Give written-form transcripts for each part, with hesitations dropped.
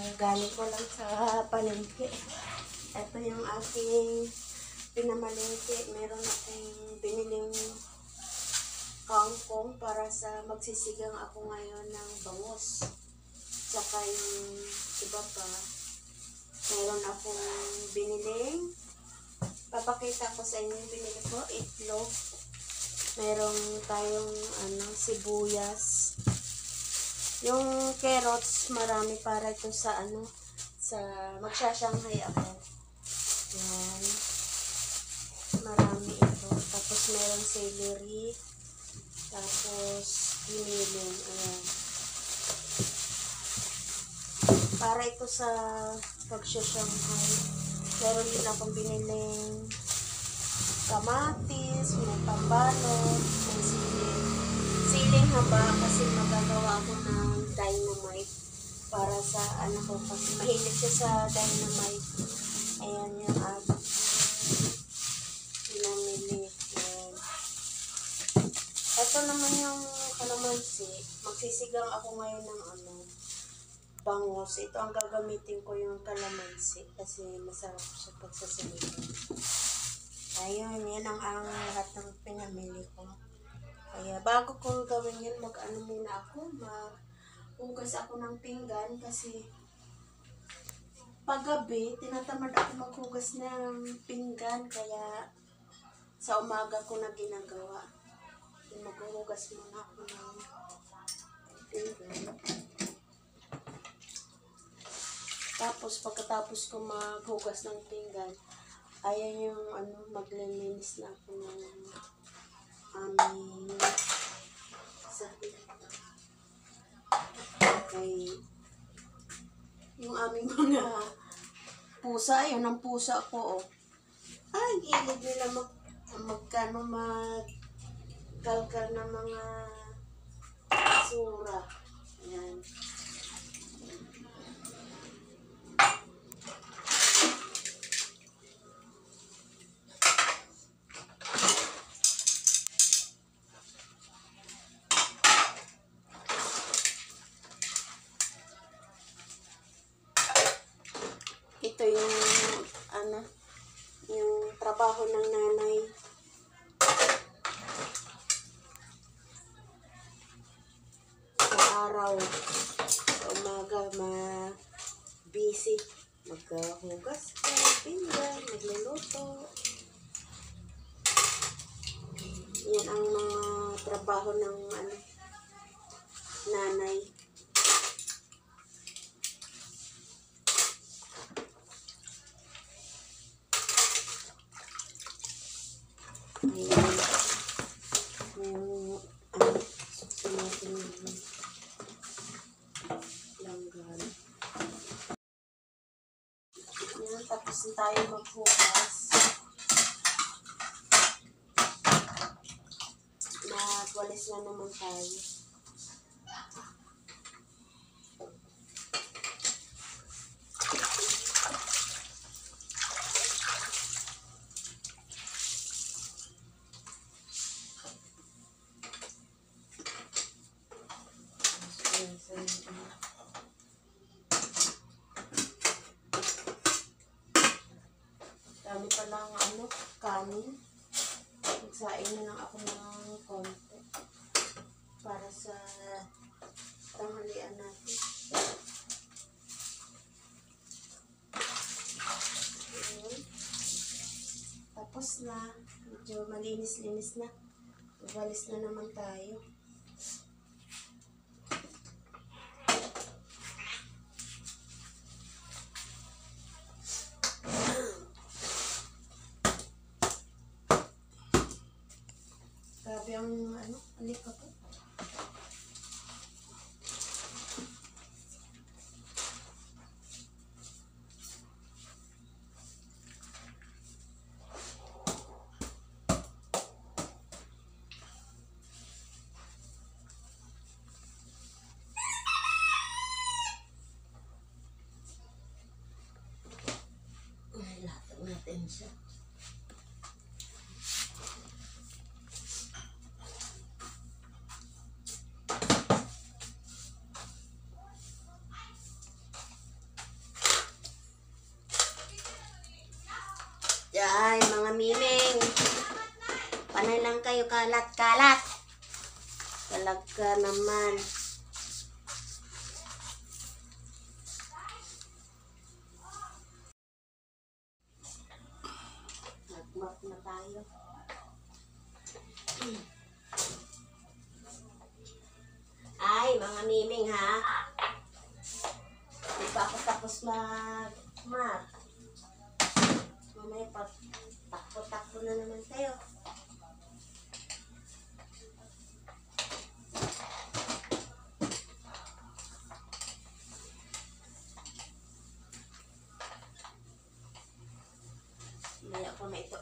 Galing ko lang sa palengke. Ito yung aking pinamalengke. Meron akong biniling kangkong para sa magsisigang ako ngayon ng bangus. Tsaka yung iba pa. Meron akong biniling. Papakita ko sa inyo yung binili ko. Itlog. Meron tayong sibuyas. Yung carrots, marami para ito sa magsashanghai ako. Yan. Marami ito. Tapos meron celery. Tapos giniling. Ayan. Para ito sa pagsashanghai. Meron din akong biniling kamatis, may pambalot, may siling. Siling haba kasi magagawa ako ng dynamite para sa ko kasi mahilig siya sa dynamite. Ayan yung aking pinamili. Ayan. Ito naman yung kalamansi. Magsisigang ako ngayon ng bangus. Ito ang gagamitin ko yung kalamansi kasi masarap siya pagsasiligan. Ayun, yan ang lahat ng pinamili ko. Kaya bago ko gawin yun, muna ako, maghugas ako ng pinggan kasi paggabi, tinatamad ako maghugas ng pinggan kaya sa umaga ko na ginagawa. Maghuhugas muna ako ng pinggan. Tapos pagkatapos ko maghugas ng pinggan, ayan yung maglilinis na ako ng aming sakit. Okay. Yung aming mga pusa, yun ang pusa ko, oh. Ay, gilid nila magkalkal ng mga basura. Ayan. Ito yung yung trabaho ng nanay. Sa araw, sa umaga, busy. Maghugas ka, pinggan, magluluto. Yan ang mga trabaho ng nanay. Ayan. Yung suksin natin yung langgan. Ayan, tapos na tayo maghugas. Magwalis na naman tayo. Dami pa lang kanin. Magsain na lang ako ng konti para sa tanghalian natin. Ayan. Tapos na. Medyo malinis-linis na. Uwalis na naman tayo. Grabe ang alika po. Latag natin siya. Ay, mga miming. Panay lang kayo kalat-kalat. Talaga naman. Nag-map na tayo. Ay, mga miming ha. Di pa ako tapos mag-map. Mamaya pa, takpo-takpo na naman kayo. Mamaya ko na ito.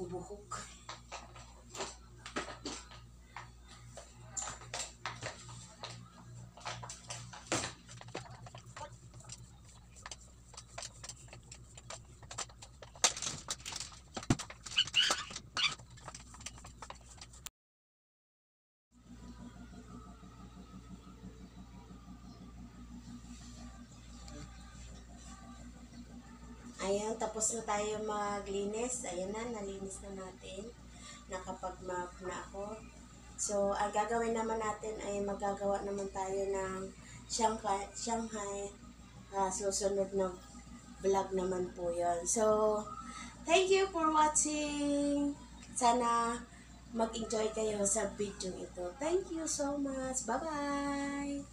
Buhok. Ayan, tapos na tayo maglinis. Ayan na, nalinis na natin. Nakapag-map na ako. So, ang gagawin naman natin ay magagawa naman tayo ng Shanghai. Susunod na vlog naman po yun. So, thank you for watching. Sana mag-enjoy kayo sa video ito. Thank you so much. Bye-bye!